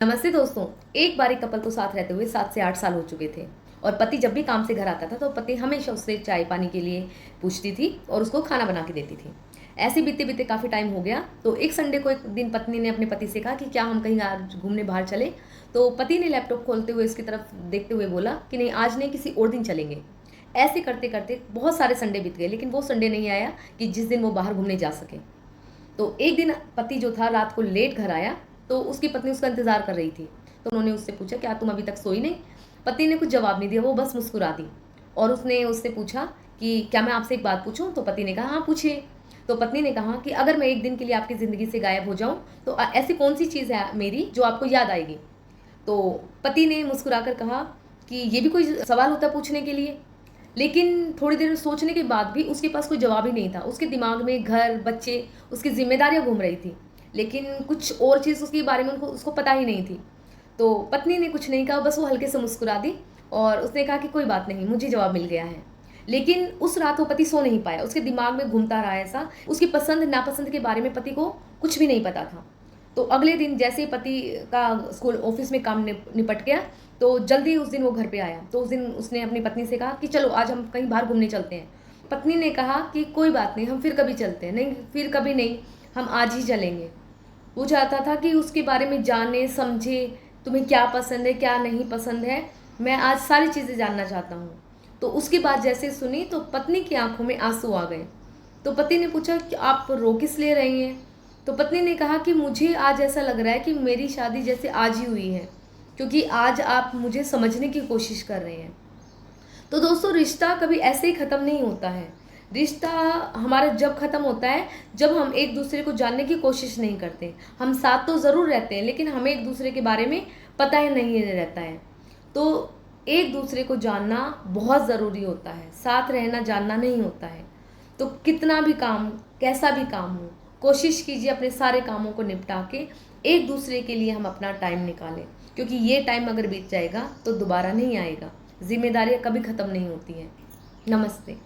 नमस्ते दोस्तों। एक बार एक कपल को साथ रहते हुए 7 से 8 साल हो चुके थे और पति जब भी काम से घर आता था तो पति हमेशा उससे चाय पानी के लिए पूछती थी और उसको खाना बना के देती थी। ऐसे बीते बीते काफ़ी टाइम हो गया तो एक संडे को एक दिन पत्नी ने अपने पति से कहा कि क्या हम कहीं आज घूमने बाहर चले। तो पति ने लैपटॉप खोलते हुए उसकी तरफ देखते हुए बोला कि नहीं, आज नहीं, किसी और दिन चलेंगे। ऐसे करते करते बहुत सारे संडे बीत गए लेकिन वो संडे नहीं आया कि जिस दिन वो बाहर घूमने जा सके। तो एक दिन पति जो था रात को लेट घर आया तो उसकी पत्नी उसका इंतज़ार कर रही थी। तो उन्होंने उससे पूछा, क्या तुम अभी तक सोई नहीं? पति ने कुछ जवाब नहीं दिया, वो बस मुस्कुरा दी। और उसने उससे पूछा कि क्या मैं आपसे एक बात पूछूं? तो पति ने कहा, हाँ पूछिए। तो पत्नी ने कहा कि अगर मैं एक दिन के लिए आपकी ज़िंदगी से गायब हो जाऊं तो ऐसी कौन सी चीज़ है मेरी जो आपको याद आएगी? तो पति ने मुस्कुराकर कहा कि ये भी कोई सवाल होता है पूछने के लिए। लेकिन थोड़ी देर सोचने के बाद भी उसके पास कोई जवाब ही नहीं था। उसके दिमाग में घर, बच्चे, उसकी ज़िम्मेदारियाँ घूम रही थी, लेकिन कुछ और चीज़ उसके बारे में उसको पता ही नहीं थी। तो पत्नी ने कुछ नहीं कहा, बस वो हल्के से मुस्कुरा दी और उसने कहा कि कोई बात नहीं, मुझे जवाब मिल गया है। लेकिन उस रात वो पति सो नहीं पाया, उसके दिमाग में घूमता रहा ऐसा। उसकी पसंद नापसंद के बारे में पति को कुछ भी नहीं पता था। तो अगले दिन जैसे ही पति का स्कूल ऑफिस में काम निपट गया तो जल्दी उस दिन वो घर पे आया। तो उस दिन उसने अपनी पत्नी से कहा कि चलो आज हम कहीं बाहर घूमने चलते हैं। पत्नी ने कहा कि कोई बात नहीं, हम फिर कभी चलते हैं। नहीं, फिर कभी नहीं, हम आज ही चलेंगे। वो चाहता था कि उसके बारे में जाने समझे, तुम्हें क्या पसंद है क्या नहीं पसंद है, मैं आज सारी चीज़ें जानना चाहता हूँ। तो उसकी बात जैसे सुनी तो पत्नी की आंखों में आंसू आ गए। तो पति ने पूछा कि आप रो किस लिए रही हैं? तो पत्नी ने कहा कि मुझे आज ऐसा लग रहा है कि मेरी शादी जैसे आज ही हुई है, क्योंकि आज आप मुझे समझने की कोशिश कर रहे हैं। तो दोस्तों, रिश्ता कभी ऐसे ही ख़त्म नहीं होता है। रिश्ता हमारा जब ख़त्म होता है जब हम एक दूसरे को जानने की कोशिश नहीं करते। हम साथ तो ज़रूर रहते हैं लेकिन हमें एक दूसरे के बारे में पता ही नहीं रहता है। तो एक दूसरे को जानना बहुत ज़रूरी होता है, साथ रहना जानना नहीं होता है। तो कितना भी काम, कैसा भी काम हो, कोशिश कीजिए अपने सारे कामों को निपटा के एक दूसरे के लिए हम अपना टाइम निकालें, क्योंकि ये टाइम अगर बीत जाएगा तो दोबारा नहीं आएगा। जिम्मेदारियाँ कभी ख़त्म नहीं होती हैं। नमस्ते।